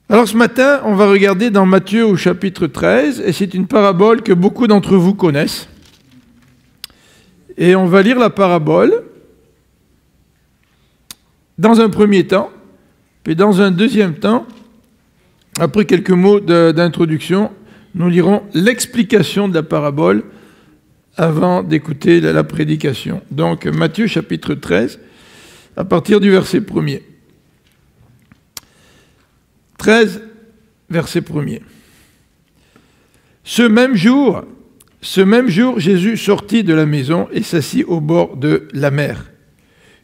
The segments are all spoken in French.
Alors ce matin, on va regarder dans Matthieu au chapitre 13, et c'est une parabole que beaucoup d'entre vous connaissent. Et on va lire la parabole dans un premier temps, puis dans un deuxième temps, après quelques mots d'introduction, nous lirons l'explication de la parabole avant d'écouter la prédication. Donc Matthieu chapitre 13, à partir du verset 1er. 13, verset 1er. Ce même jour, Jésus sortit de la maison et s'assit au bord de la mer.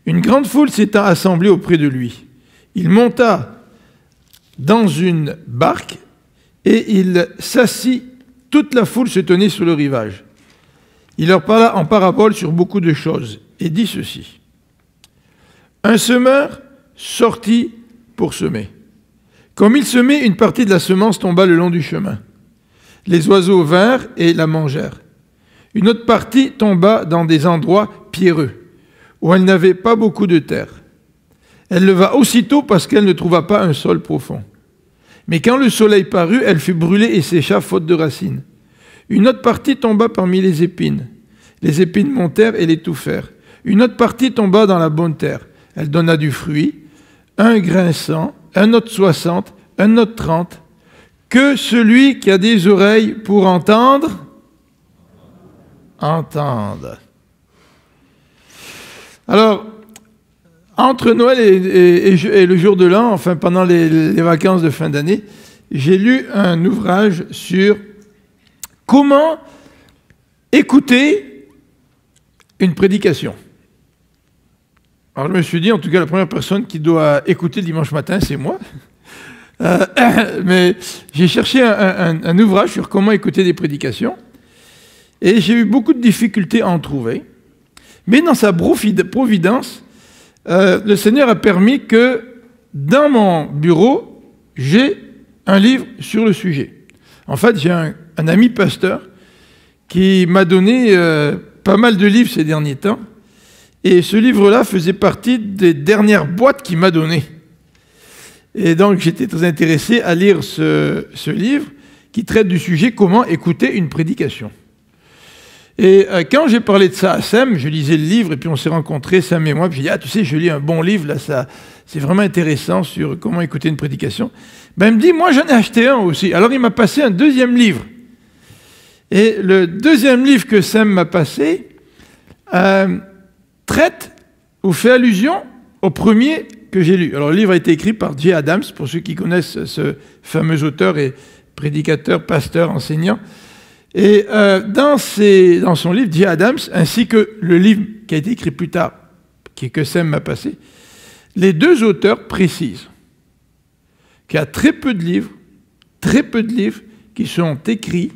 Une grande foule s'étant assemblée auprès de lui. Il monta dans une barque et il s'assit. Toute la foule se tenait sur le rivage. Il leur parla en parabole sur beaucoup de choses et dit ceci. Un semeur sortit pour semer. Comme il semait, une partie de la semence tomba le long du chemin. Les oiseaux vinrent et la mangèrent. Une autre partie tomba dans des endroits pierreux, où elle n'avait pas beaucoup de terre. Elle leva aussitôt parce qu'elle ne trouva pas un sol profond. Mais quand le soleil parut, elle fut brûlée et sécha faute de racines. Une autre partie tomba parmi les épines. Les épines montèrent et l'étouffèrent. Une autre partie tomba dans la bonne terre. Elle donna du fruit, un grain 100, un autre 60, un autre 30. Que celui qui a des oreilles pour entendre, entende. Alors, entre Noël et le jour de l'an, enfin pendant les vacances de fin d'année, j'ai lu un ouvrage sur comment écouter une prédication. Alors je me suis dit, en tout cas, la première personne qui doit écouter le dimanche matin, c'est moi. Mais j'ai cherché un ouvrage sur comment écouter des prédications, et j'ai eu beaucoup de difficultés à en trouver. Mais dans sa providence, le Seigneur a permis que dans mon bureau, j'ai un livre sur le sujet. En fait, j'ai un ami pasteur qui m'a donné pas mal de livres ces derniers temps. Et ce livre-là faisait partie des dernières boîtes qu'il m'a données. Et donc, j'étais très intéressé à lire ce livre qui traite du sujet « Comment écouter une prédication ». Et quand j'ai parlé de ça à Sam, je lisais le livre et puis on s'est rencontrés, Sam et moi, puis j'ai dit « Ah, tu sais, je lis un bon livre, là, c'est vraiment intéressant sur comment écouter une prédication. » Ben, il me dit « Moi, j'en ai acheté un aussi. » Alors, il m'a passé un deuxième livre. Et le deuxième livre que Sam m'a passé traite ou fait allusion au premier que j'ai lu. Alors, le livre a été écrit par Jay Adams, pour ceux qui connaissent ce fameux auteur et prédicateur, pasteur, enseignant. Et dans son livre, Jay Adams, ainsi que le livre qui a été écrit plus tard, que Sam m'a passé, les deux auteurs précisent qu'il y a très peu de livres qui sont écrits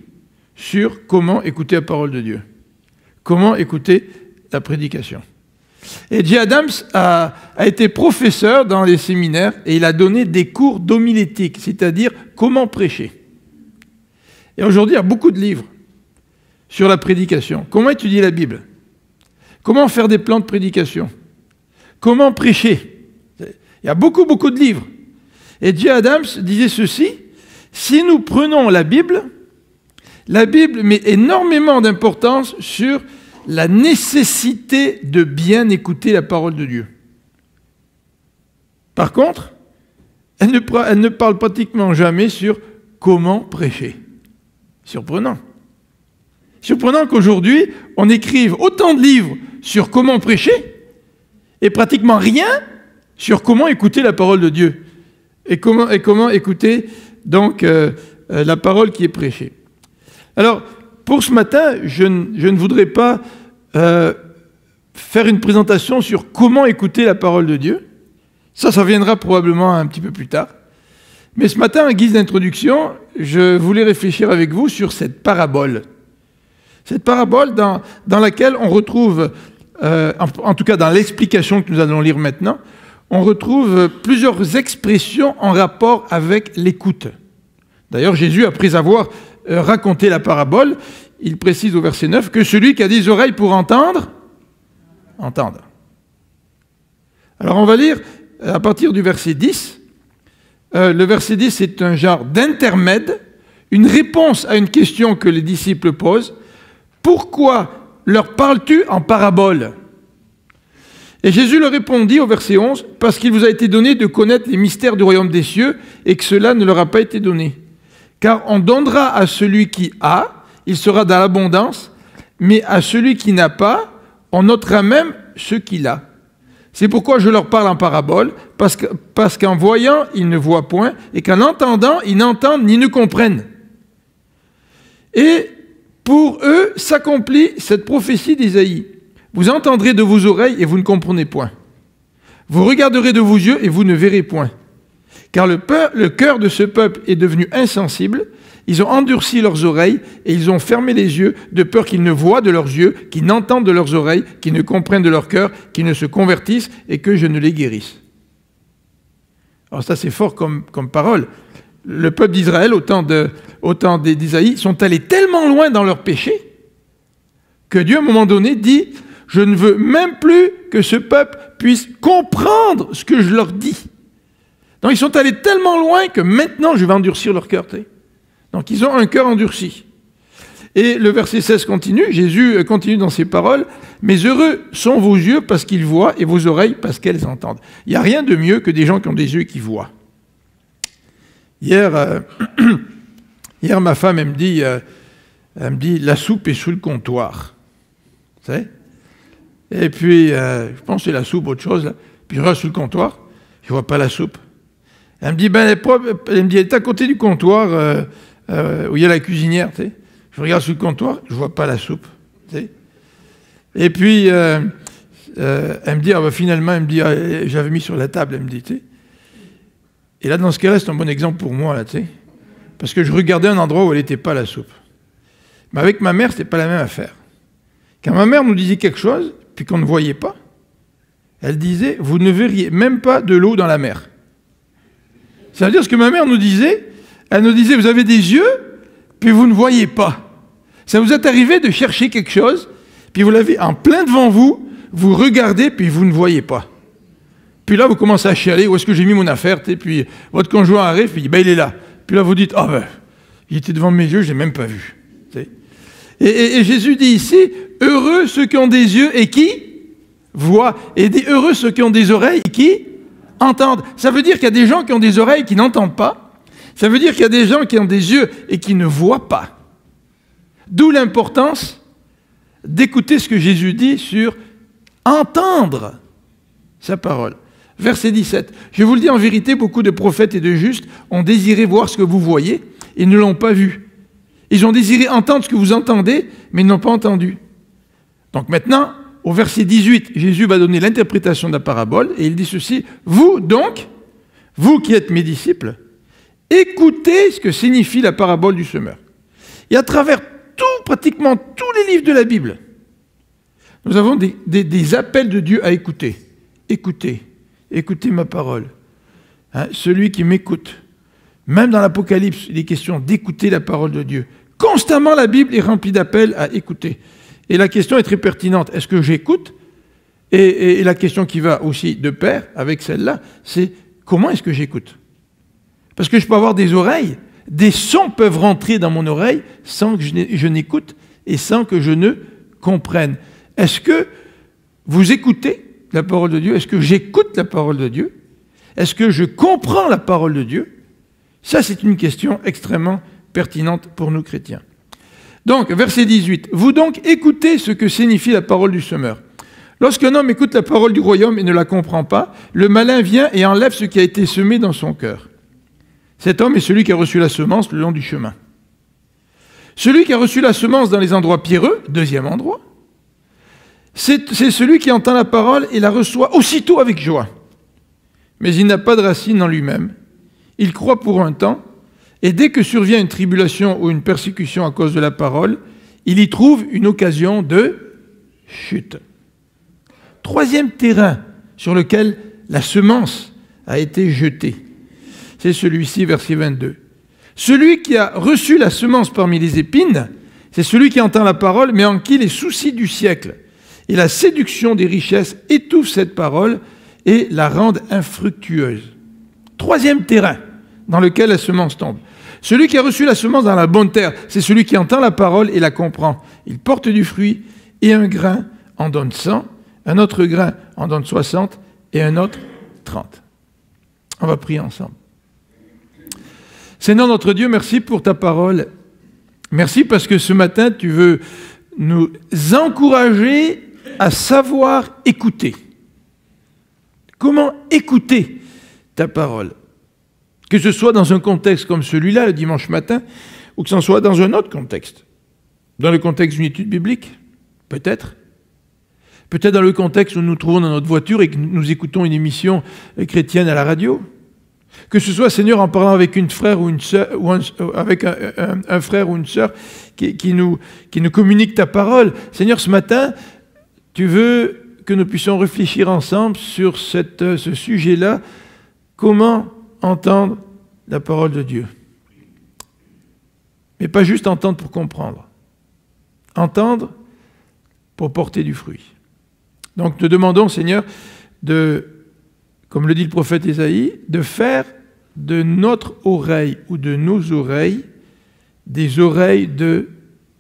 sur comment écouter la parole de Dieu, comment écouter la prédication. Et Jay Adams a été professeur dans les séminaires et il a donné des cours d'homilétique, c'est-à-dire comment prêcher. Et aujourd'hui, il y a beaucoup de livres sur la prédication. Comment étudier la Bible? Comment faire des plans de prédication? Comment prêcher? Il y a beaucoup de livres. Et Jay Adams disait ceci, si nous prenons la Bible met énormément d'importance sur la nécessité de bien écouter la parole de Dieu. Par contre, elle ne parle pratiquement jamais sur comment prêcher. Surprenant. Surprenant qu'aujourd'hui, on écrive autant de livres sur comment prêcher et pratiquement rien sur comment écouter la parole de Dieu. Et comment écouter donc la parole qui est prêchée. Alors, pour ce matin, je ne voudrais pas faire une présentation sur comment écouter la parole de Dieu. Ça viendra probablement un petit peu plus tard. Mais ce matin, en guise d'introduction, je voulais réfléchir avec vous sur cette parabole. Cette parabole dans laquelle on retrouve, en tout cas dans l'explication que nous allons lire maintenant, on retrouve plusieurs expressions en rapport avec l'écoute. D'ailleurs, Jésus, après avoir raconté la parabole, il précise au verset 9 que celui qui a des oreilles pour entendre, entende. Alors on va lire à partir du verset 10, le verset 10, c'est un genre d'intermède, une réponse à une question que les disciples posent. Pourquoi leur parles-tu en parabole? Et Jésus leur répondit au verset 11, « Parce qu'il vous a été donné de connaître les mystères du royaume des cieux et que cela ne leur a pas été donné. Car on donnera à celui qui a, il sera dans l'abondance, mais à celui qui n'a pas, on notera même ce qu'il a. C'est pourquoi je leur parle en parabole, parce qu'en voyant, ils ne voient point, et qu'en entendant, ils n'entendent ni ne comprennent. Et pour eux s'accomplit cette prophétie d'Isaïe. Vous entendrez de vos oreilles et vous ne comprenez point. Vous regarderez de vos yeux et vous ne verrez point. Car le cœur de ce peuple est devenu insensible, ils ont endurci leurs oreilles et ils ont fermé les yeux de peur qu'ils ne voient de leurs yeux, qu'ils n'entendent de leurs oreilles, qu'ils ne comprennent de leur cœur, qu'ils ne se convertissent et que je ne les guérisse. » Alors ça c'est fort comme parole. Le peuple d'Israël, au temps d'Isaïe, sont allés tellement loin dans leur péché que Dieu à un moment donné dit « Je ne veux même plus que ce peuple puisse comprendre ce que je leur dis. » Donc ils sont allés tellement loin que maintenant je vais endurcir leur cœur. Donc ils ont un cœur endurci. Et le verset 16 continue, Jésus continue dans ses paroles, « Mais heureux sont vos yeux parce qu'ils voient et vos oreilles parce qu'elles entendent. » Il n'y a rien de mieux que des gens qui ont des yeux qui voient. Hier, ma femme, elle me dit, la soupe est sous le comptoir. Vous savez? Et puis, je pense que c'est la soupe, autre chose. Là. Puis je regarde sous le comptoir, je ne vois pas la soupe. Elle me dit, elle est à côté du comptoir où il y a la cuisinière. Tu sais. Je regarde sous le comptoir, je ne vois pas la soupe. Tu sais. Et puis, elle me dit, finalement, elle me dit, j'avais mis sur la table, elle me dit, tu sais. Et là, dans ce cas-là, c'est un bon exemple pour moi, là, tu sais. Parce que je regardais un endroit où elle n'était pas, la soupe. Mais avec ma mère, ce n'était pas la même affaire. Quand ma mère nous disait quelque chose, puis qu'on ne voyait pas, elle disait, vous ne verriez même pas de l'eau dans la mer. Ça veut dire ce que ma mère nous disait, elle nous disait, vous avez des yeux, puis vous ne voyez pas. Ça vous est arrivé de chercher quelque chose, puis vous l'avez en plein devant vous, vous regardez, puis vous ne voyez pas. Puis là, vous commencez à chialer, où est-ce que j'ai mis mon affaire, puis votre conjoint arrive, puis il dit, il est là. Puis là, vous dites, il était devant mes yeux, je ne l'ai même pas vu. Et Jésus dit ici, heureux ceux qui ont des yeux et qui voient, et dit heureux ceux qui ont des oreilles et qui entendent. Ça veut dire qu'il y a des gens qui ont des oreilles qui n'entendent pas. Ça veut dire qu'il y a des gens qui ont des yeux et qui ne voient pas. D'où l'importance d'écouter ce que Jésus dit sur entendre sa parole. Verset 17. Je vous le dis en vérité, beaucoup de prophètes et de justes ont désiré voir ce que vous voyez et ne l'ont pas vu. Ils ont désiré entendre ce que vous entendez, mais ils n'ont pas entendu. Donc maintenant, au verset 18, Jésus va donner l'interprétation de la parabole et il dit ceci. Vous donc, vous qui êtes mes disciples, écoutez ce que signifie la parabole du semeur. Et à travers pratiquement tous les livres de la Bible, nous avons des appels de Dieu à écouter. Écoutez. Écoutez ma parole. Celui qui m'écoute. Même dans l'Apocalypse, il est question d'écouter la parole de Dieu. Constamment, la Bible est remplie d'appels à écouter. Et la question est très pertinente. Est-ce que j'écoute? Et la question qui va aussi de pair avec celle-là, c'est comment est-ce que j'écoute? Parce que je peux avoir des oreilles, des sons peuvent rentrer dans mon oreille sans que je n'écoute et sans que je ne comprenne. Est-ce que vous écoutez la parole de Dieu? Est-ce que j'écoute la parole de Dieu? Est-ce que je comprends la parole de Dieu? Ça, c'est une question extrêmement pertinente pour nous chrétiens. Donc, verset 18. Vous donc écoutez ce que signifie la parole du semeur. Lorsqu'un homme écoute la parole du royaume et ne la comprend pas, le malin vient et enlève ce qui a été semé dans son cœur. Cet homme est celui qui a reçu la semence le long du chemin. Celui qui a reçu la semence dans les endroits pierreux, deuxième endroit, c'est celui qui entend la parole et la reçoit aussitôt avec joie. Mais il n'a pas de racine en lui-même. Il croit pour un temps, et dès que survient une tribulation ou une persécution à cause de la parole, il y trouve une occasion de chute. Troisième terrain sur lequel la semence a été jetée, c'est celui-ci, verset 22. Celui qui a reçu la semence parmi les épines, c'est celui qui entend la parole, mais en qui les soucis du siècle et la séduction des richesses étouffent cette parole et la rendent infructueuse. Troisième terrain dans lequel la semence tombe. Celui qui a reçu la semence dans la bonne terre, c'est celui qui entend la parole et la comprend. Il porte du fruit, et un grain en donne 100, un autre grain en donne 60, et un autre 30. On va prier ensemble. Seigneur notre Dieu, merci pour ta parole. Merci parce que ce matin, tu veux nous encourager à savoir écouter. Comment écouter ta parole? Que ce soit dans un contexte comme celui-là, le dimanche matin, ou que ce soit dans un autre contexte. Dans le contexte d'une étude biblique, peut-être. Peut-être dans le contexte où nous nous trouvons dans notre voiture et que nous écoutons une émission chrétienne à la radio. Que ce soit, Seigneur, en parlant avec une frère ou une sœur, ou avec un frère ou une sœur qui nous communique ta parole. Seigneur, ce matin, tu veux que nous puissions réfléchir ensemble sur ce sujet-là. Comment entendre la parole de Dieu? Mais pas juste entendre pour comprendre. Entendre pour porter du fruit. Donc, te demandons, Seigneur, comme le dit le prophète Ésaïe, de faire de notre oreille ou de nos oreilles des oreilles de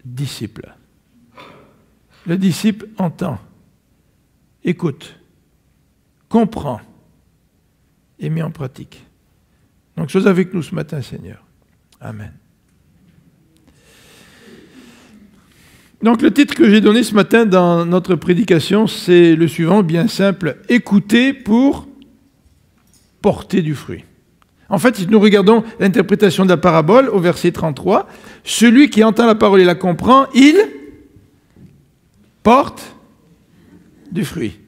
disciples. Le disciple entend, écoute, comprend et met en pratique. Donc, sois avec nous ce matin, Seigneur. Amen. Donc, le titre que j'ai donné ce matin dans notre prédication, c'est le suivant, bien simple, « Écouter pour porter du fruit ». En fait, si nous regardons l'interprétation de la parabole au verset 33, celui qui entend la parole et la comprend, il porte du fruit.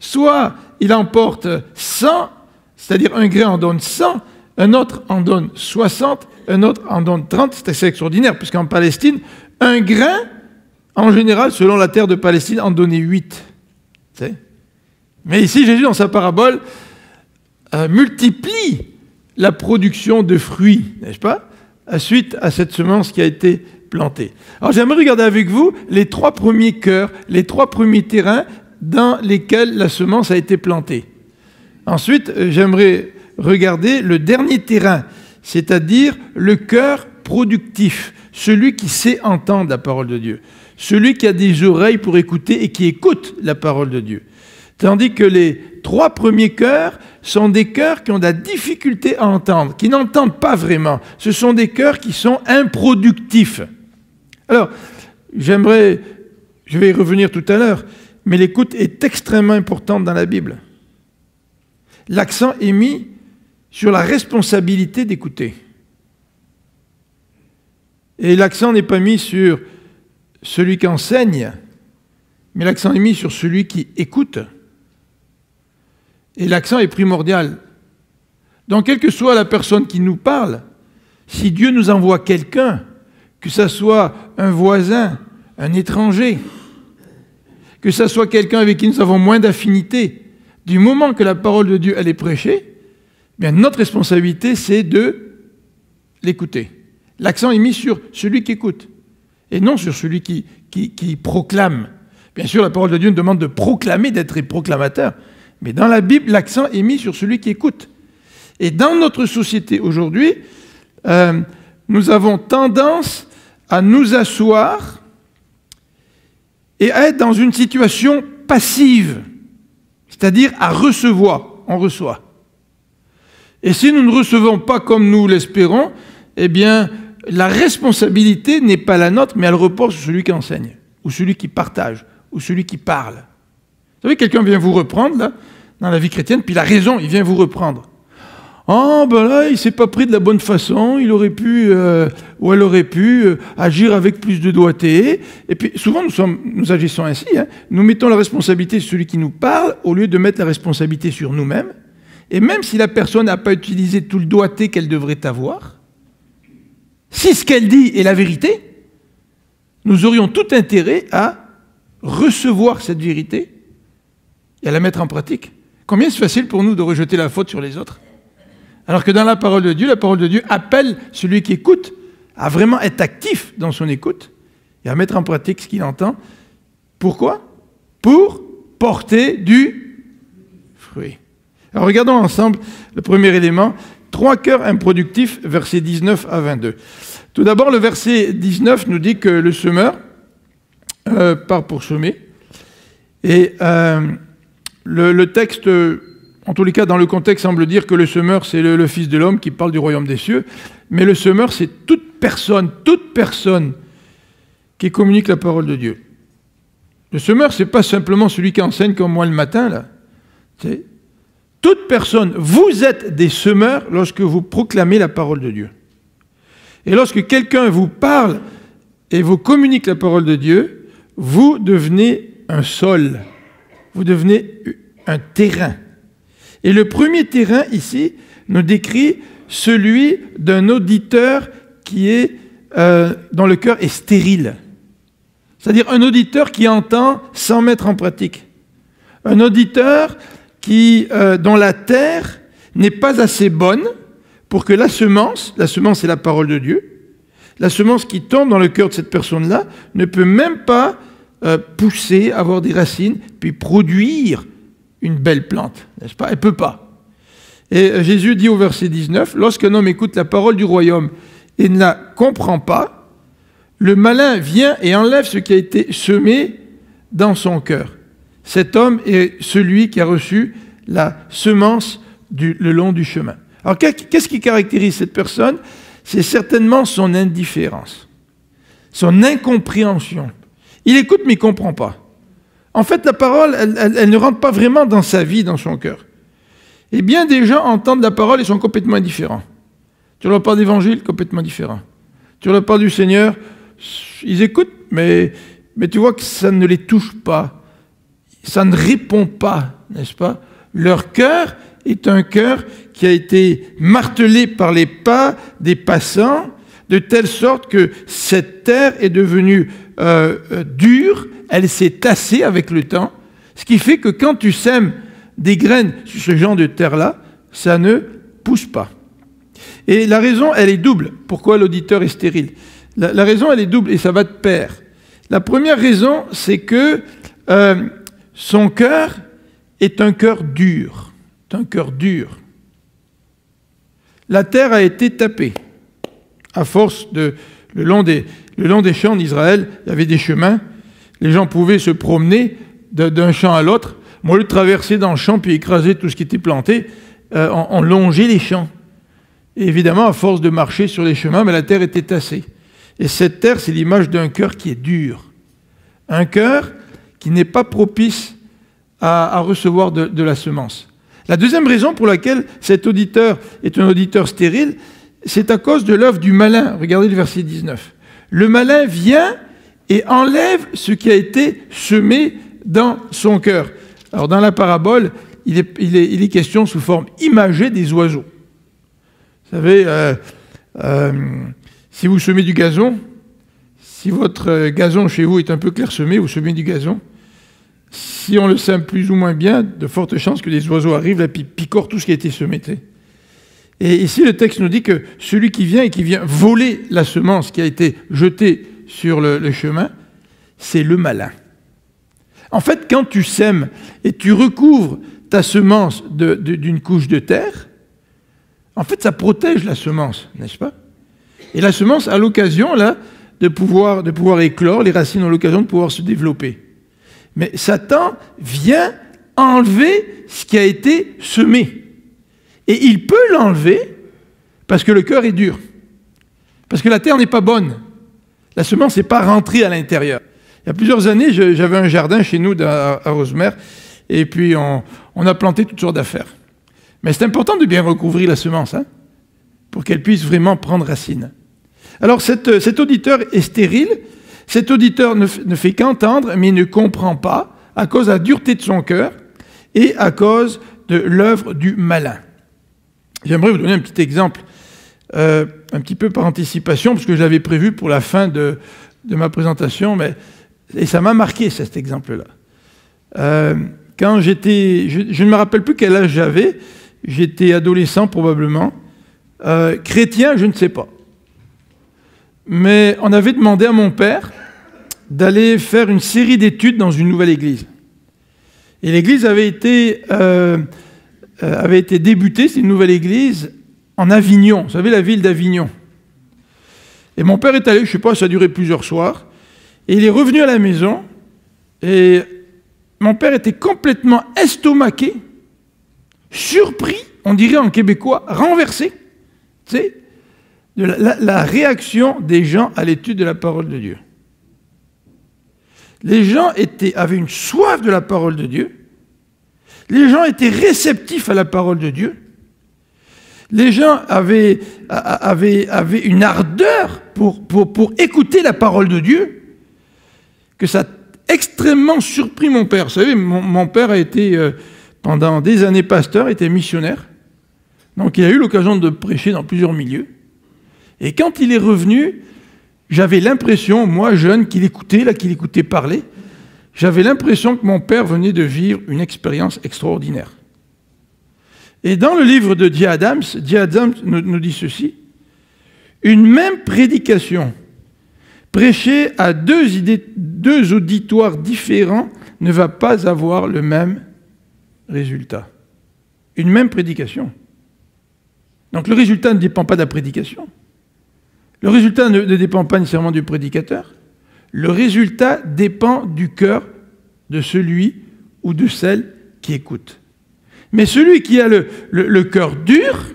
Soit il en porte 100, c'est-à-dire un grain en donne 100, un autre en donne 60, un autre en donne 30. C'est assez extraordinaire, puisqu'en Palestine, un grain, en général, selon la terre de Palestine, en donnait 8. Mais ici, Jésus, dans sa parabole, multiplie la production de fruits, n'est-ce pas, suite à cette semence qui a été plantée. Alors j'aimerais regarder avec vous les 3 premiers cœurs, les 3 premiers terrains dans lesquels la semence a été plantée. Ensuite, j'aimerais regarder le dernier terrain, c'est-à-dire le cœur productif, celui qui sait entendre la parole de Dieu, celui qui a des oreilles pour écouter et qui écoute la parole de Dieu. Tandis que les 3 premiers cœurs sont des cœurs qui ont de la difficulté à entendre, qui n'entendent pas vraiment. Ce sont des cœurs qui sont improductifs. Alors, je vais y revenir tout à l'heure, mais l'écoute est extrêmement importante dans la Bible. L'accent est mis sur la responsabilité d'écouter. Et l'accent n'est pas mis sur celui qui enseigne, mais l'accent est mis sur celui qui écoute. Et l'accent est primordial. Donc, quelle que soit la personne qui nous parle, si Dieu nous envoie quelqu'un, que ce soit un voisin, un étranger, que ce soit quelqu'un avec qui nous avons moins d'affinité, du moment que la parole de Dieu elle est prêchée, bien notre responsabilité, c'est de l'écouter. L'accent est mis sur celui qui écoute, et non sur celui qui proclame. Bien sûr, la parole de Dieu nous demande de proclamer, d'être proclamateur, mais dans la Bible, l'accent est mis sur celui qui écoute. Et dans notre société aujourd'hui, nous avons tendance à nous asseoir et à être dans une situation passive, c'est-à-dire à recevoir. On reçoit. Et si nous ne recevons pas comme nous l'espérons, eh bien, la responsabilité n'est pas la nôtre, mais elle repose sur celui qui enseigne, ou celui qui partage, ou celui qui parle. Vous savez, quelqu'un vient vous reprendre, là, dans la vie chrétienne, puis il a raison, il vient vous reprendre. Oh, ben là, il ne s'est pas pris de la bonne façon, il aurait pu, ou elle aurait pu agir avec plus de doigté. Et puis, souvent, nous agissons ainsi, hein. Nous mettons la responsabilité sur celui qui nous parle, au lieu de mettre la responsabilité sur nous-mêmes. Et même si la personne n'a pas utilisé tout le doigté qu'elle devrait avoir, si ce qu'elle dit est la vérité, nous aurions tout intérêt à recevoir cette vérité et à la mettre en pratique. Combien c'est facile pour nous de rejeter la faute sur les autres? Alors que dans la parole de Dieu appelle celui qui écoute à vraiment être actif dans son écoute et à mettre en pratique ce qu'il entend. Pourquoi? Pour porter du fruit. Alors regardons ensemble le premier élément 3 cœurs improductifs, versets 19 à 22. Tout d'abord, le verset 19 nous dit que le semeur part pour semer. Et le texte, en tous les cas, dans le contexte, semble dire que le semeur, c'est le Fils de l'homme qui parle du royaume des cieux. Mais le semeur, c'est toute personne qui communique la parole de Dieu. Le semeur, ce n'est pas simplement celui qui enseigne comme moi le matin, là. C'est toute personne. Vous êtes des semeurs lorsque vous proclamez la parole de Dieu. Et lorsque quelqu'un vous parle et vous communique la parole de Dieu, vous devenez un sol. Vous devenez un terrain. Et le premier terrain, ici, nous décrit celui d'un auditeur qui est, dont le cœur est stérile. C'est-à-dire un auditeur qui entend sans mettre en pratique. Un auditeur dont la terre n'est pas assez bonne pour que la semence c'est la parole de Dieu, la semence qui tombe dans le cœur de cette personne-là ne peut même pas pousser, avoir des racines, puis produire une belle plante, n'est-ce pas? Elle ne peut pas. Et Jésus dit au verset 19, « Lorsqu'un homme écoute la parole du royaume et ne la comprend pas, le malin vient et enlève ce qui a été semé dans son cœur. Cet homme est celui qui a reçu la semence le long du chemin. » Alors, qu'est-ce qui caractérise cette personne? C'est certainement son indifférence, son incompréhension. Il écoute, mais il ne comprend pas. En fait, la parole, elle ne rentre pas vraiment dans sa vie, dans son cœur. Et bien des gens entendent la parole et sont complètement indifférents. Tu leur parles d'évangile, complètement différent. Tu leur parles du Seigneur, ils écoutent, mais tu vois que ça ne les touche pas. Ça ne répond pas, n'est-ce pas? Leur cœur est un cœur qui a été martelé par les pas des passants, de telle sorte que cette terre est devenue dure, elle s'est tassée avec le temps, ce qui fait que quand tu sèmes des graines sur ce genre de terre-là, ça ne pousse pas. Et la raison, elle est double. Pourquoi l'auditeur est stérile? La raison, elle est double, et ça va de pair. La première raison, c'est que son cœur est un cœur dur. C'est un cœur dur. La terre a été tapée. À force le long des champs d'Israël, il y avait des chemins. Les gens pouvaient se promener d'un champ à l'autre. Au lieu de traverser dans le champ puis écraser tout ce qui était planté, on longeait les champs. Et évidemment, à force de marcher sur les chemins, la terre était tassée. Et cette terre, c'est l'image d'un cœur qui est dur. Un cœur qui n'est pas propice à recevoir de la semence. La deuxième raison pour laquelle cet auditeur est un auditeur stérile, c'est à cause de l'œuvre du malin. Regardez le verset 19. Le malin vient et enlève ce qui a été semé dans son cœur. Alors dans la parabole, il est question sous forme imagée des oiseaux. Vous savez, si vous semez du gazon, si votre gazon chez vous est un peu clairsemé, vous semez du gazon. Si on le sème plus ou moins bien, de fortes chances que des oiseaux arrivent et picorent tout ce qui a été semé. Et ici, le texte nous dit que celui qui vient voler la semence qui a été jetée sur le chemin, c'est le malin. En fait, quand tu sèmes et tu recouvres ta semence d'une couche de terre, en fait, ça protège la semence, n'est-ce pas? Et la semence a l'occasion, là, de pouvoir éclore, les racines ont l'occasion de pouvoir se développer. Mais Satan vient enlever ce qui a été semé. Et il peut l'enlever parce que le cœur est dur. Parce que la terre n'est pas bonne. La semence n'est pas rentrée à l'intérieur. Il y a plusieurs années, j'avais un jardin chez nous à Rosemère, et puis on a planté toutes sortes d'affaires. Mais c'est important de bien recouvrir la semence, pour qu'elle puisse vraiment prendre racine. Alors cet auditeur est stérile, cet auditeur ne fait qu'entendre, mais il ne comprend pas, à cause de la dureté de son cœur, et à cause de l'œuvre du malin. J'aimerais vous donner un petit exemple, un petit peu par anticipation, parce que je l'avais prévu pour la fin de ma présentation, et ça m'a marqué cet exemple-là. Quand je ne me rappelle plus quel âge j'étais adolescent probablement, chrétien, je ne sais pas. Mais on avait demandé à mon père d'aller faire une série d'études dans une nouvelle église. Et l'église avait été débutée, c'est une nouvelle église, en Avignon. Vous savez, la ville d'Avignon. Et mon père est allé, je ne sais pas, ça a duré plusieurs soirs. Et il est revenu à la maison. Et mon père était complètement estomaqué, surpris, on dirait en québécois, renversé. Tu sais, de la réaction des gens à l'étude de la parole de Dieu. Les gens avaient une soif de la parole de Dieu. Les gens étaient réceptifs à la parole de Dieu. Les gens avaient une ardeur pour écouter la parole de Dieu, que ça a extrêmement surpris mon père. Vous savez, mon père a été, pendant des années pasteur, était missionnaire. Donc il a eu l'occasion de prêcher dans plusieurs milieux. Et quand il est revenu, j'avais l'impression, moi jeune, qu'il écoutait parler, j'avais l'impression que mon père venait de vivre une expérience extraordinaire. Et dans le livre de D. Adams nous dit ceci: une même prédication prêchée à deux auditoires différents ne va pas avoir le même résultat. Une même prédication. Donc le résultat ne dépend pas de la prédication. Le résultat ne dépend pas nécessairement du prédicateur. Le résultat dépend du cœur de celui ou de celle qui écoute. Mais celui qui a le cœur dur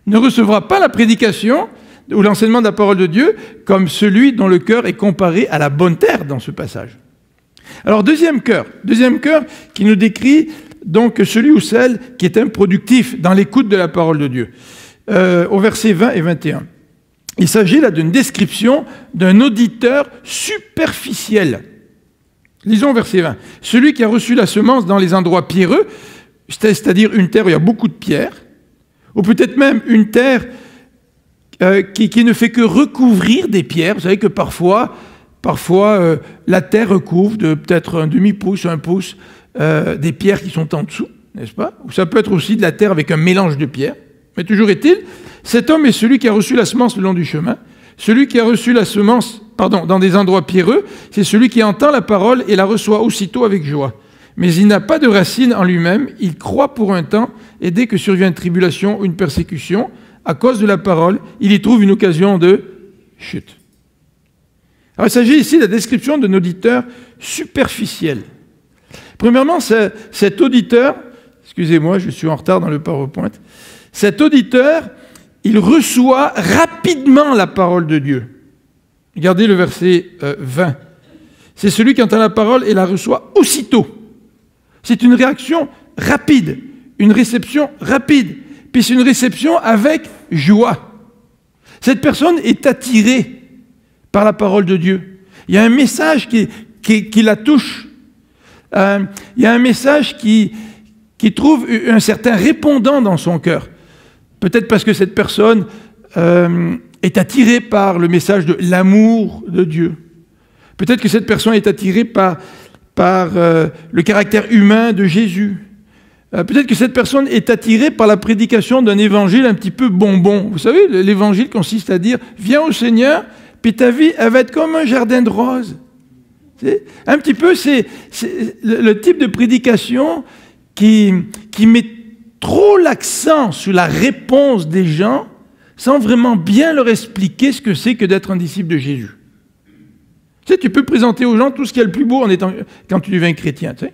ne recevra pas la prédication ou l'enseignement de la parole de Dieu comme celui dont le cœur est comparé à la bonne terre dans ce passage. Alors deuxième cœur qui nous décrit donc celui ou celle qui est improductif dans l'écoute de la parole de Dieu. Au verset 20 et 21. Il s'agit là d'une description d'un auditeur superficiel. Lisons verset 20. Celui qui a reçu la semence dans les endroits pierreux, c'est-à-dire une terre où il y a beaucoup de pierres, ou peut-être même une terre qui ne fait que recouvrir des pierres. Vous savez que parfois la terre recouvre de peut-être un demi-pouce, un pouce, des pierres qui sont en dessous, n'est-ce pas? Ou ça peut être aussi de la terre avec un mélange de pierres. Mais toujours est-il, cet homme est celui qui a reçu la semence le long du chemin. Celui qui a reçu la semence, dans des endroits pierreux, c'est celui qui entend la parole et la reçoit aussitôt avec joie. Mais il n'a pas de racine en lui-même, il croit pour un temps, et dès que survient une tribulation ou une persécution, à cause de la parole, il y trouve une occasion de chute. Alors il s'agit ici de la description d'un auditeur superficiel. Premièrement, cet auditeur, excusez-moi, je suis en retard dans le PowerPoint, cet auditeur, il reçoit rapidement la parole de Dieu. Regardez le verset 20. C'est celui qui entend la parole et la reçoit aussitôt. C'est une réaction rapide, une réception rapide, puis c'est une réception avec joie. Cette personne est attirée par la parole de Dieu. Il y a un message qui la touche. Il y a un message qui trouve un certain répondant dans son cœur. Peut-être parce que cette personne est attirée par le message de l'amour de Dieu. Peut-être que cette personne est attirée par le caractère humain de Jésus. Peut-être que cette personne est attirée par la prédication d'un évangile un petit peu bonbon. Vous savez, l'évangile consiste à dire « Viens au Seigneur, puis ta vie, elle va être comme un jardin de roses. » Un petit peu, c'est le type de prédication qui met trop l'accent sur la réponse des gens sans vraiment bien leur expliquer ce que c'est que d'être un disciple de Jésus. Tu sais, tu peux présenter aux gens tout ce qu'il y a le plus beau quand tu deviens chrétien. Tu sais.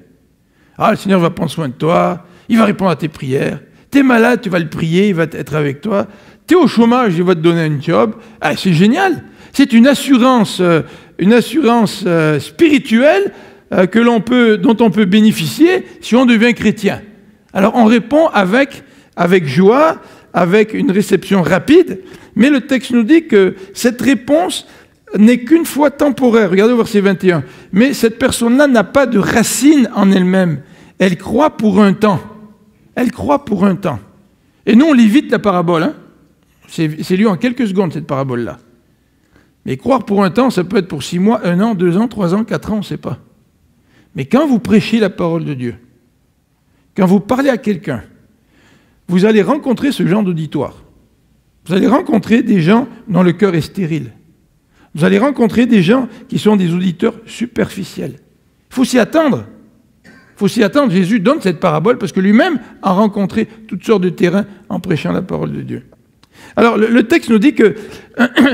Ah, le Seigneur va prendre soin de toi, il va répondre à tes prières. Tu es malade, tu vas le prier, il va être avec toi. Tu es au chômage, il va te donner un job. Ah, c'est génial. C'est une assurance spirituelle dont on peut bénéficier si on devient chrétien. Alors on répond avec joie, avec une réception rapide, mais le texte nous dit que cette réponse n'est qu'une fois temporaire. Regardez au verset 21. Mais cette personne-là n'a pas de racine en elle-même. Elle croit pour un temps. Elle croit pour un temps. Et nous, on lit vite la parabole. Hein? C'est lu en quelques secondes, cette parabole-là. Mais croire pour un temps, ça peut être pour 6 mois, 1 an, 2 ans, 3 ans, 4 ans, on ne sait pas. Mais quand vous prêchez la parole de Dieu, quand vous parlez à quelqu'un, vous allez rencontrer ce genre d'auditoire. Vous allez rencontrer des gens dont le cœur est stérile. Vous allez rencontrer des gens qui sont des auditeurs superficiels. Il faut s'y attendre. Il faut s'y attendre. Jésus donne cette parabole parce que lui-même a rencontré toutes sortes de terrains en prêchant la parole de Dieu. Alors, le texte nous dit que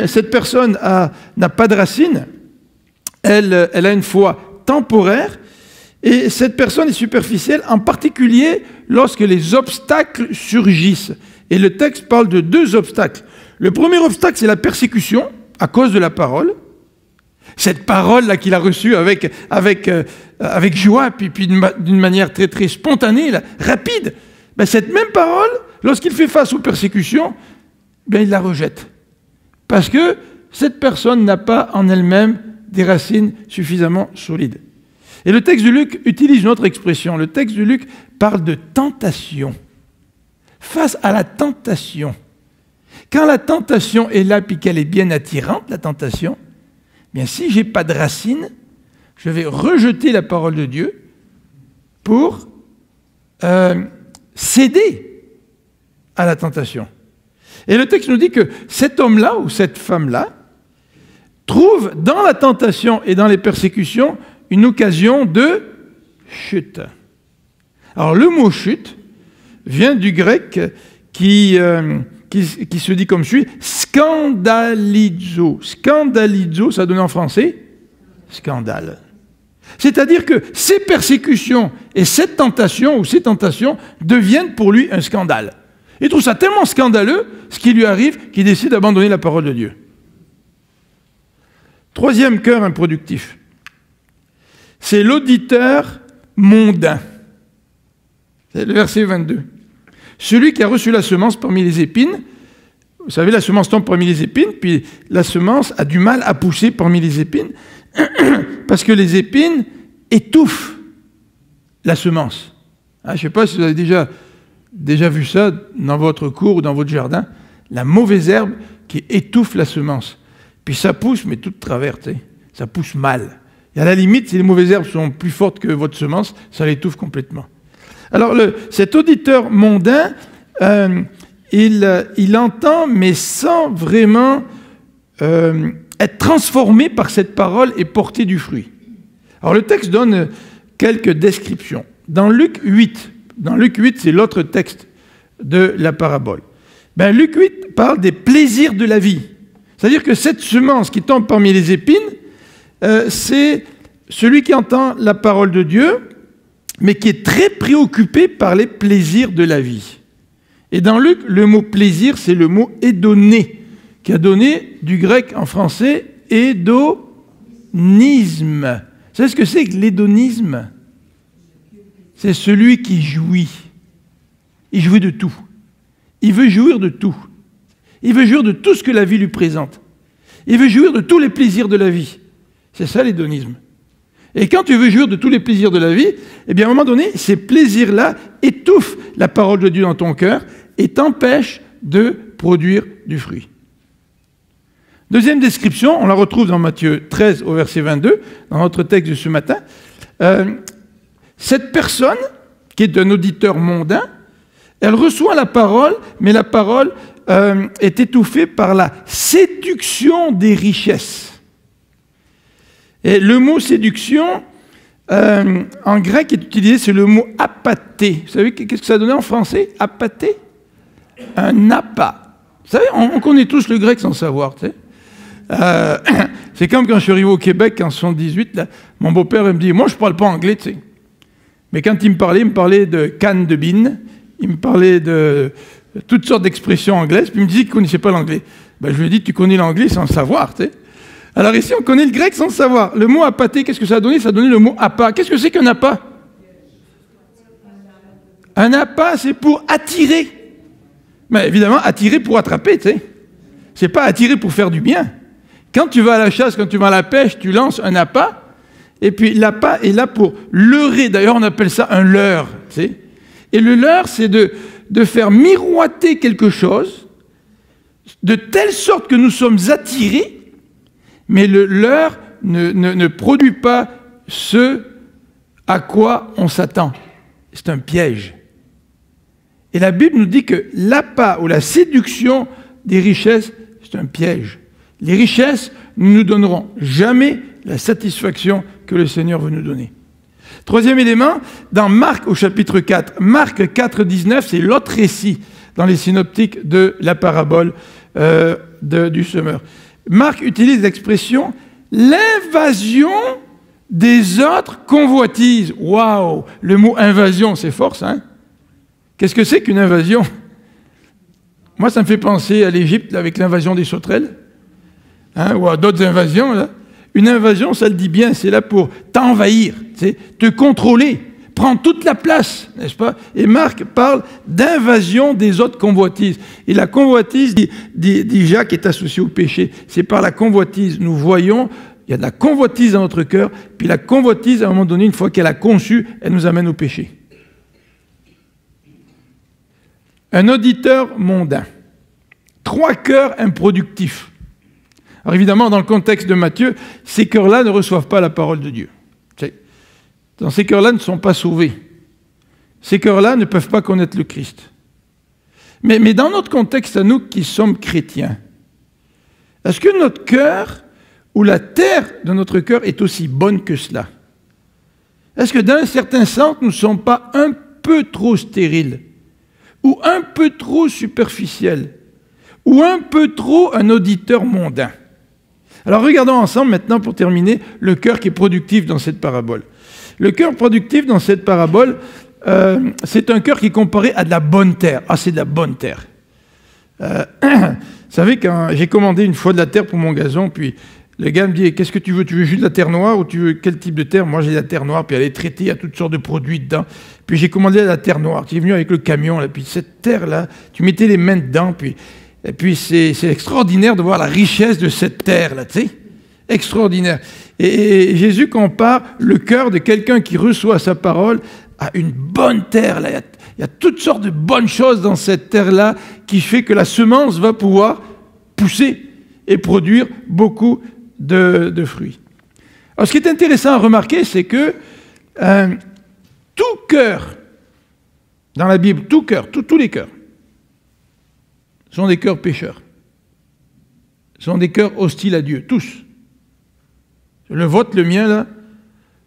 cette personne n'a pas de racines, elle a une foi temporaire, et cette personne est superficielle, en particulier lorsque les obstacles surgissent. Et le texte parle de 2 obstacles. Le premier obstacle, c'est la persécution à cause de la parole. Cette parole-là qu'il a reçue avec joie, puis d'une manière très, très spontanée, là, rapide. Ben, cette même parole, lorsqu'il fait face aux persécutions, ben, il la rejette. Parce que cette personne n'a pas en elle-même des racines suffisamment solides. Et le texte de Luc utilise une autre expression. Le texte de Luc parle de tentation. Face à la tentation. Quand la tentation est là, puis qu'elle est bien attirante, la tentation, bien, si je n'ai pas de racines, je vais rejeter la parole de Dieu pour céder à la tentation. Et le texte nous dit que cet homme-là ou cette femme-là trouve dans la tentation et dans les persécutions une occasion de chute. Alors le mot chute vient du grec qui se dit comme suit, scandalizo. Scandalizo, ça donne en français scandale. C'est-à-dire que ces persécutions et cette tentation ou ces tentations deviennent pour lui un scandale. Il trouve ça tellement scandaleux, ce qui lui arrive, qu'il décide d'abandonner la parole de Dieu. Troisième cœur improductif. C'est l'auditeur mondain. C'est le verset 22. Celui qui a reçu la semence parmi les épines, vous savez, la semence tombe parmi les épines, puis la semence a du mal à pousser parmi les épines, parce que les épines étouffent la semence. Je ne sais pas si vous avez déjà vu ça dans votre cour ou dans votre jardin, la mauvaise herbe qui étouffe la semence. Puis ça pousse, mais tout de travers, tu sais, ça pousse mal. Et à la limite, si les mauvaises herbes sont plus fortes que votre semence, ça l'étouffe complètement. Alors, cet auditeur mondain, il entend, mais sans vraiment être transformé par cette parole et porter du fruit. Alors, le texte donne quelques descriptions. Dans Luc 8, c'est l'autre texte de la parabole. Ben, Luc 8 parle des plaisirs de la vie. C'est-à-dire que cette semence qui tombe parmi les épines, c'est celui qui entend la parole de Dieu, mais qui est très préoccupé par les plaisirs de la vie. Et dans Luc, le mot plaisir, c'est le mot hédoné, qui a donné du grec en français hédonisme. Vous savez ce que c'est que l'hédonisme? C'est celui qui jouit. Il jouit de tout. Il veut jouir de tout. Il veut jouir de tout ce que la vie lui présente. Il veut jouir de tous les plaisirs de la vie. C'est ça l'hédonisme. Et quand tu veux jouir de tous les plaisirs de la vie, eh bien à un moment donné, ces plaisirs-là étouffent la parole de Dieu dans ton cœur et t'empêchent de produire du fruit. Deuxième description, on la retrouve dans Matthieu 13 au verset 22, dans notre texte de ce matin. Cette personne, qui est un auditeur mondain, elle reçoit la parole, mais la parole est étouffée par la séduction des richesses. Et le mot séduction, en grec, est utilisé, c'est le mot apathé. Vous savez qu'est-ce que ça donnait en français? Apathé? Un appât. Vous savez, on connaît tous le grec sans savoir, tu sais. C'est comme quand je suis arrivé au Québec en 1978, là, mon beau-père me dit, moi je ne parle pas anglais, tu sais. Mais quand il me parlait de canne de bine, il me parlait de toutes sortes d'expressions anglaises, puis il me disait qu'il ne connaissait pas l'anglais. Ben, je lui ai dit, tu connais l'anglais sans le savoir, tu sais. Alors ici, on connaît le grec sans le savoir. Le mot apathé, qu'est-ce que ça a donné? Ça a donné le mot appât. Qu'est-ce que c'est qu'un appât? Un appât, c'est pour attirer. Mais évidemment, attirer pour attraper, tu sais. C'est pas attirer pour faire du bien. Quand tu vas à la chasse, quand tu vas à la pêche, tu lances un appât, et puis l'appât est là pour leurrer. D'ailleurs, on appelle ça un leurre, tu sais. Et le leurre, c'est de faire miroiter quelque chose, de telle sorte que nous sommes attirés, mais le leurre ne produit pas ce à quoi on s'attend. C'est un piège. Et la Bible nous dit que l'appât ou la séduction des richesses, c'est un piège. Les richesses ne nous donneront jamais la satisfaction que le Seigneur veut nous donner. Troisième élément, dans Marc au chapitre 4. Marc 4, 19, c'est l'autre récit dans les synoptiques de la parabole du semeur. Marc utilise l'expression « l'invasion des autres convoitises ». Waouh! Le mot « invasion », c'est fort, ça, hein? Qu'est-ce que c'est qu'une invasion? Moi, ça me fait penser à l'Égypte avec l'invasion des sauterelles, hein, ou à d'autres invasions, là. Une invasion, ça le dit bien, c'est là pour t'envahir, te contrôler, prendre toute la place, n'est-ce pas? Et Marc parle d'invasion des autres convoitises. Et la convoitise, dit Jacques, est associée au péché. C'est par la convoitise, nous voyons, il y a de la convoitise dans notre cœur, puis la convoitise, à un moment donné, une fois qu'elle a conçu, elle nous amène au péché. Un auditeur mondain. 3 cœurs improductifs. Alors évidemment, dans le contexte de Matthieu, ces cœurs-là ne reçoivent pas la parole de Dieu. Dans ces cœurs-là ne sont pas sauvés. Ces cœurs-là ne peuvent pas connaître le Christ. Mais dans notre contexte, à nous qui sommes chrétiens, est-ce que notre cœur ou la terre de notre cœur est aussi bonne que cela? Est-ce que d'un certain sens, nous ne sommes pas un peu trop stériles ou un peu trop superficiels ou un peu trop un auditeur mondain? Alors regardons ensemble maintenant, pour terminer, le cœur qui est productif dans cette parabole. Le cœur productif dans cette parabole, c'est un cœur qui est comparé à de la bonne terre. Ah, c'est de la bonne terre. Vous savez, quand j'ai commandé une fois de la terre pour mon gazon, puis le gars me dit, qu'est-ce que tu veux? Tu veux juste de la terre noire ou tu veux quel type de terre? Moi, j'ai de la terre noire, puis elle est traitée, il y a toutes sortes de produits dedans. Puis j'ai commandé de la terre noire, qui est venue avec le camion, là, puis cette terre-là, tu mettais les mains dedans, et puis c'est extraordinaire de voir la richesse de cette terre-là, tu sais. Extraordinaire. Et Jésus compare le cœur de quelqu'un qui reçoit sa parole à une bonne terre. Là. Il y a toutes sortes de bonnes choses dans cette terre-là qui fait que la semence va pouvoir pousser et produire beaucoup de fruits. Alors ce qui est intéressant à remarquer, c'est que tout cœur, dans la Bible, tout cœur, tous les cœurs, sont des cœurs pécheurs. Sont des cœurs hostiles à Dieu, tous. Le vôtre, le mien, là,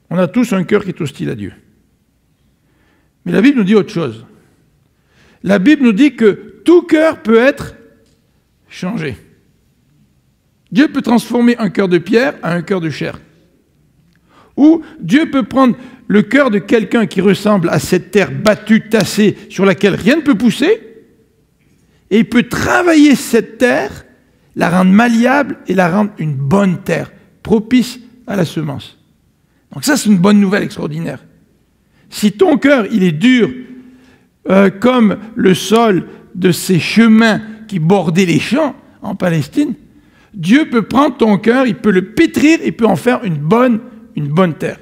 on a tous un cœur qui est hostile à Dieu. Mais la Bible nous dit autre chose. La Bible nous dit que tout cœur peut être changé. Dieu peut transformer un cœur de pierre en un cœur de chair. Ou Dieu peut prendre le cœur de quelqu'un qui ressemble à cette terre battue, tassée, sur laquelle rien ne peut pousser, et il peut travailler cette terre, la rendre malléable et la rendre une bonne terre, propice à la semence. Donc ça, c'est une bonne nouvelle extraordinaire. Si ton cœur, il est dur, comme le sol de ces chemins qui bordaient les champs en Palestine, Dieu peut prendre ton cœur, il peut le pétrir, il peut en faire une bonne terre.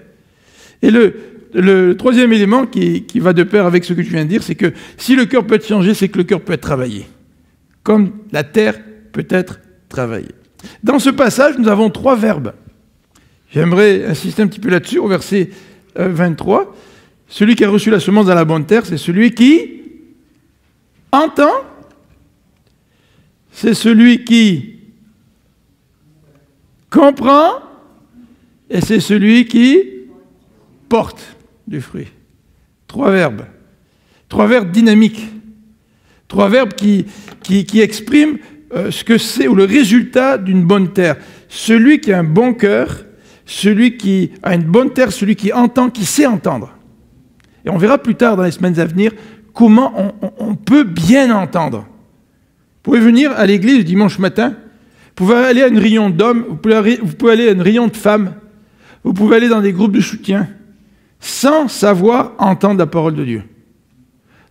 Et le troisième élément qui va de pair avec ce que je viens de dire, c'est que si le cœur peut être changé, c'est que le cœur peut être travaillé. Comme la terre peut être travaillée. Dans ce passage, nous avons 3 verbes. J'aimerais insister un petit peu là-dessus, au verset 23. Celui qui a reçu la semence dans la bonne terre, c'est celui qui entend, c'est celui qui comprend, et c'est celui qui porte du fruit. 3 verbes. 3 verbes dynamiques. 3 verbes qui expriment ce que c'est, ou le résultat d'une bonne terre. Celui qui a un bon cœur, celui qui a une bonne terre, celui qui entend, qui sait entendre. Et on verra plus tard dans les semaines à venir comment on peut bien entendre. Vous pouvez venir à l'église dimanche matin, vous pouvez aller à une réunion d'hommes, vous pouvez aller à une réunion de femmes, vous pouvez aller dans des groupes de soutien, sans savoir entendre la parole de Dieu.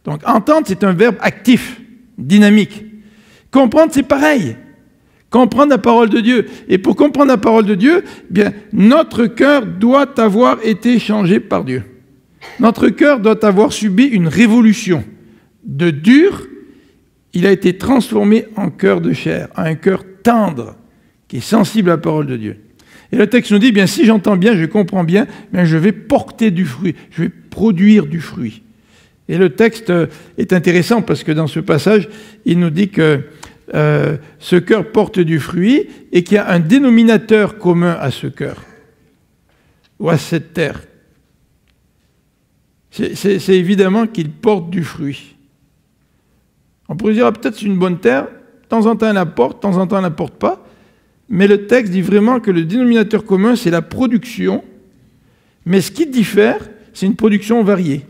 Donc entendre, c'est un verbe actif, dynamique. Comprendre, c'est pareil. Comprendre la parole de Dieu. Et pour comprendre la parole de Dieu, eh bien, notre cœur doit avoir été changé par Dieu. Notre cœur doit avoir subi une révolution. De dur, il a été transformé en cœur de chair, en un cœur tendre, qui est sensible à la parole de Dieu. Et le texte nous dit, bien, si j'entends bien, je comprends bien, bien, je vais porter du fruit, je vais produire du fruit. Et le texte est intéressant parce que dans ce passage, il nous dit que ce cœur porte du fruit et qu'il y a un dénominateur commun à ce cœur, ou à cette terre. c'est évidemment qu'il porte du fruit. On pourrait dire, peut-être c'est une bonne terre, de temps en temps elle apporte, de temps en temps elle n'apporte pas, mais le texte dit vraiment que le dénominateur commun, c'est la production, mais ce qui diffère, c'est une production variée.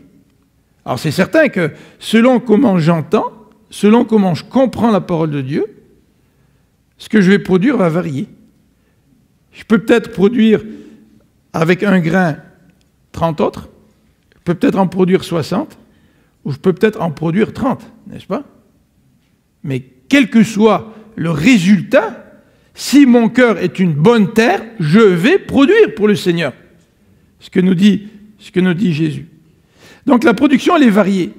Alors c'est certain que selon comment j'entends, selon comment je comprends la parole de Dieu, ce que je vais produire va varier. Je peux peut-être produire avec un grain 30 autres, je peux peut-être en produire 60, ou je peux peut-être en produire 30, n'est-ce pas? Mais quel que soit le résultat, si mon cœur est une bonne terre, je vais produire pour le Seigneur. Ce que nous dit Jésus. Donc la production, elle est variée.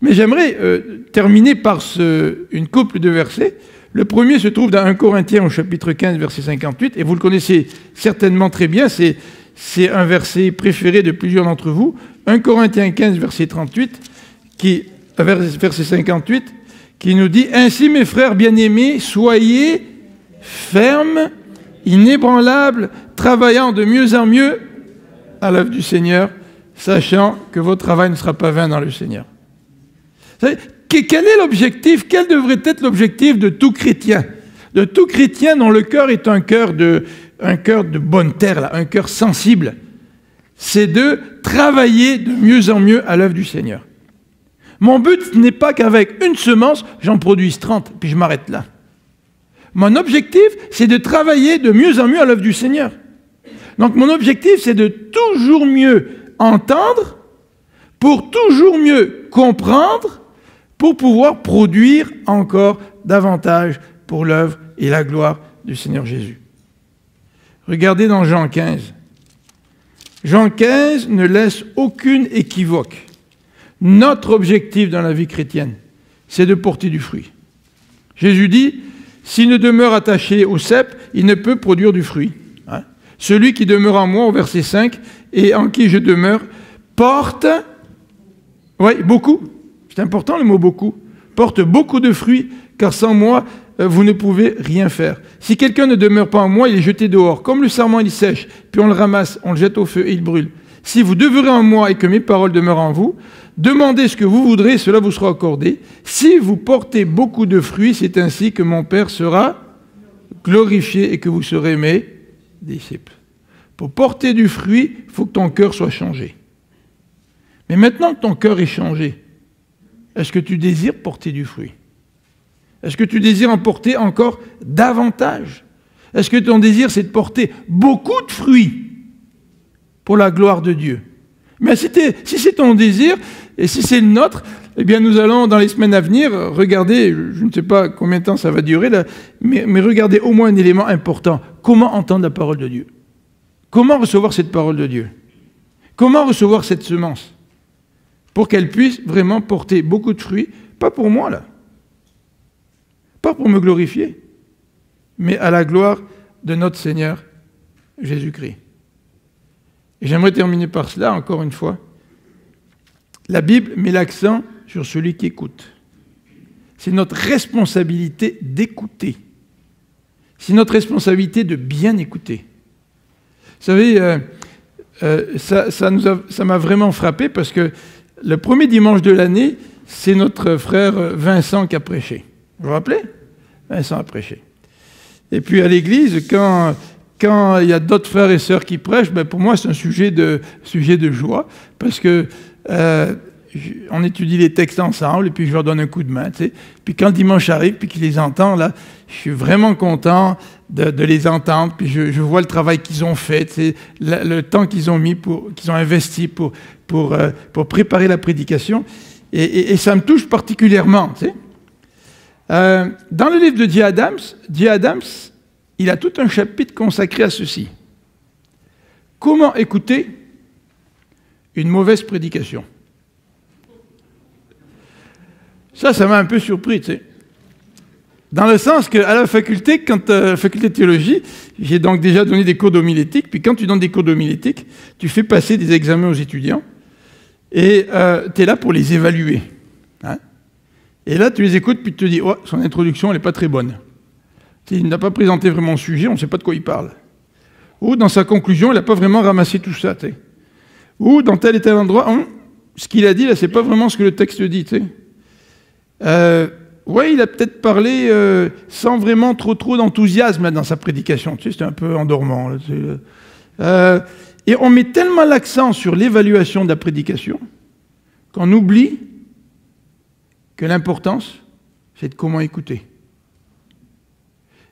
Mais j'aimerais terminer par une couple de versets. Le premier se trouve dans 1 Corinthiens au chapitre 15, verset 58, et vous le connaissez certainement très bien, c'est un verset préféré de plusieurs d'entre vous. 1 Corinthiens 15, verset 58, qui nous dit « Ainsi, mes frères bien-aimés, soyez fermes, inébranlables, travaillant de mieux en mieux à l'œuvre du Seigneur, sachant que votre travail ne sera pas vain dans le Seigneur. » Quel est l'objectif? Quel devrait être l'objectif de tout chrétien? De tout chrétien dont le cœur est un cœur de bonne terre, là, un cœur sensible. C'est de travailler de mieux en mieux à l'œuvre du Seigneur. Mon but n'est pas qu'avec une semence, j'en produise 30, puis je m'arrête là. Mon objectif, c'est de travailler de mieux en mieux à l'œuvre du Seigneur. Donc mon objectif, c'est de toujours mieux entendre, pour toujours mieux comprendre, pour pouvoir produire encore davantage pour l'œuvre et la gloire du Seigneur Jésus. Regardez dans Jean 15. Jean 15 ne laisse aucune équivoque. Notre objectif dans la vie chrétienne, c'est de porter du fruit. Jésus dit, s'il ne demeure attaché au cep, il ne peut produire du fruit. Hein? Celui qui demeure en moi, au verset 5, et en qui je demeure, porte, beaucoup, c'est important le mot beaucoup, porte beaucoup de fruits, car sans moi, vous ne pouvez rien faire. Si quelqu'un ne demeure pas en moi, il est jeté dehors. Comme le sarment, il sèche, puis on le ramasse, on le jette au feu et il brûle. Si vous demeurez en moi et que mes paroles demeurent en vous, demandez ce que vous voudrez, cela vous sera accordé. Si vous portez beaucoup de fruits, c'est ainsi que mon Père sera glorifié et que vous serez mes disciples. Pour porter du fruit, il faut que ton cœur soit changé. Mais maintenant que ton cœur est changé, est-ce que tu désires porter du fruit? Est-ce que tu désires en porter encore davantage? Est-ce que ton désir, c'est de porter beaucoup de fruits pour la gloire de Dieu? Mais si c'est ton désir, et si c'est le nôtre, eh bien nous allons, dans les semaines à venir, regarder, je ne sais pas combien de temps ça va durer, là, mais regarder au moins un élément important. Comment entendre la parole de Dieu? Comment recevoir cette parole de Dieu? Comment recevoir cette semence? Pour qu'elle puisse vraiment porter beaucoup de fruits, pas pour moi, là. Pas pour me glorifier, mais à la gloire de notre Seigneur Jésus-Christ. Et j'aimerais terminer par cela, encore une fois. La Bible met l'accent sur celui qui écoute. C'est notre responsabilité d'écouter. C'est notre responsabilité de bien écouter. Vous savez, ça m'a vraiment frappé parce que le premier dimanche de l'année, c'est notre frère Vincent qui a prêché. Vous vous rappelez? Vincent a prêché. Et puis à l'église, quand il y a d'autres frères et sœurs qui prêchent, ben pour moi c'est un sujet de joie, parce que on étudie les textes ensemble, et puis je leur donne un coup de main, tu sais. Puis quand le dimanche arrive, puis qu'ils les entendent, là, je suis vraiment content de les entendre, puis je vois le travail qu'ils ont fait, tu sais, le temps qu'ils ont mis, qu'ils ont investi pour préparer la prédication, et ça me touche particulièrement, tu sais. Dans le livre de J. Adams, il a tout un chapitre consacré à ceci. Comment écouter une mauvaise prédication? Ça m'a un peu surpris, tu sais. Dans le sens qu'à la faculté, faculté de théologie, j'ai donc déjà donné des cours d'homilétique, puis quand tu donnes des cours d'homilétique, tu fais passer des examens aux étudiants, et tu es là pour les évaluer. Hein? Et là, tu les écoutes, puis tu te dis, oh, son introduction, elle n'est pas très bonne. Il n'a pas présenté vraiment le sujet, on ne sait pas de quoi il parle. Ou dans sa conclusion, il n'a pas vraiment ramassé tout ça. T'sais. Ou dans tel et tel endroit, ce qu'il a dit, là, c'est pas vraiment ce que le texte dit, tu sais. Oui, il a peut-être parlé sans vraiment trop d'enthousiasme là, dans sa prédication. Tu sais, c'était un peu endormant. Là, et on met tellement l'accent sur l'évaluation de la prédication qu'on oublie que l'importance, c'est de comment écouter.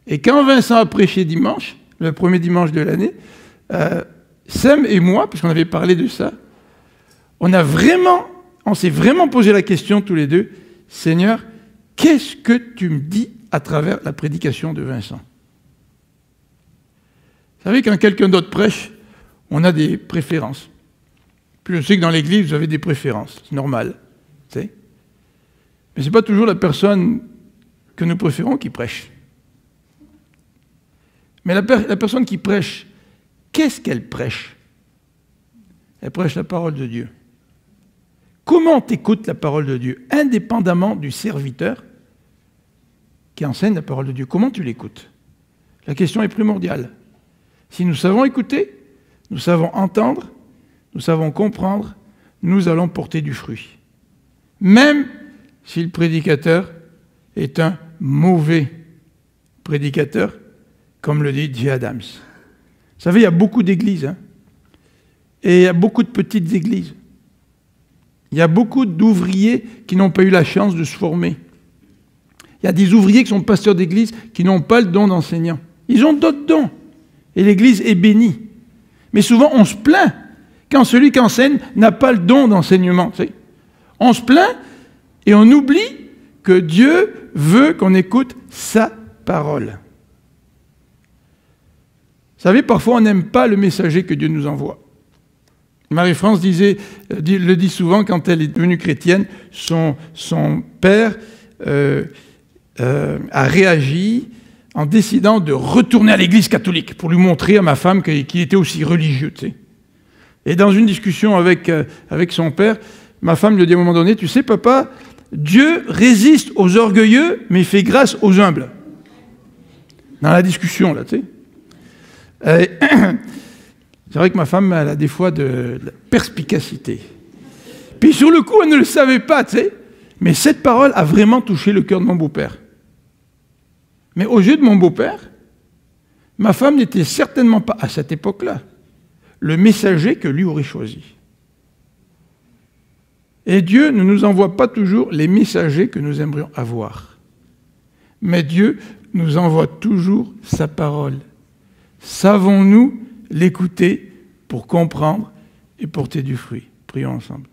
Et quand Vincent a prêché dimanche, le premier dimanche de l'année, Sam et moi, puisqu'on avait parlé de ça, on s'est vraiment posé la question tous les deux, Seigneur, qu'est-ce que tu me dis à travers la prédication de Vincent? Vous savez, quand quelqu'un d'autre prêche, on a des préférences. Puis je sais que dans l'Église, vous avez des préférences, c'est normal. Tu sais. Mais ce n'est pas toujours la personne que nous préférons qui prêche. Mais la personne qui prêche, qu'est-ce qu'elle prêche? Elle prêche la parole de Dieu. Comment t'écoutes la parole de Dieu, indépendamment du serviteur qui enseigne la parole de Dieu? Comment tu l'écoutes? La question est primordiale. Si nous savons écouter, nous savons entendre, nous savons comprendre, nous allons porter du fruit. Même si le prédicateur est un mauvais prédicateur, comme le dit J. Adams. Vous savez, il y a beaucoup d'églises, hein, et il y a beaucoup de petites églises. Il y a beaucoup d'ouvriers qui n'ont pas eu la chance de se former. Il y a des ouvriers qui sont pasteurs d'église qui n'ont pas le don d'enseignant. Ils ont d'autres dons. Et l'église est bénie. Mais souvent, on se plaint quand celui qui enseigne n'a pas le don d'enseignement. Tu sais. On se plaint et on oublie que Dieu veut qu'on écoute sa parole. Vous savez, parfois, on n'aime pas le messager que Dieu nous envoie. Marie-France le dit souvent quand elle est devenue chrétienne, son père a réagi en décidant de retourner à l'église catholique pour lui montrer à ma femme qu'il était aussi religieux. Tu sais. Et dans une discussion avec son père, ma femme lui a dit à un moment donné, tu sais papa, Dieu résiste aux orgueilleux, mais il fait grâce aux humbles. Dans la discussion, là, tu sais. C'est vrai que ma femme, elle a des fois de la perspicacité. Puis sur le coup, elle ne le savait pas, tu sais. Mais cette parole a vraiment touché le cœur de mon beau-père. Mais aux yeux de mon beau-père, ma femme n'était certainement pas, à cette époque-là, le messager que lui aurait choisi. Et Dieu ne nous envoie pas toujours les messagers que nous aimerions avoir. Mais Dieu nous envoie toujours sa parole. Savons-nous l'écouter pour comprendre et porter du fruit? Prions ensemble.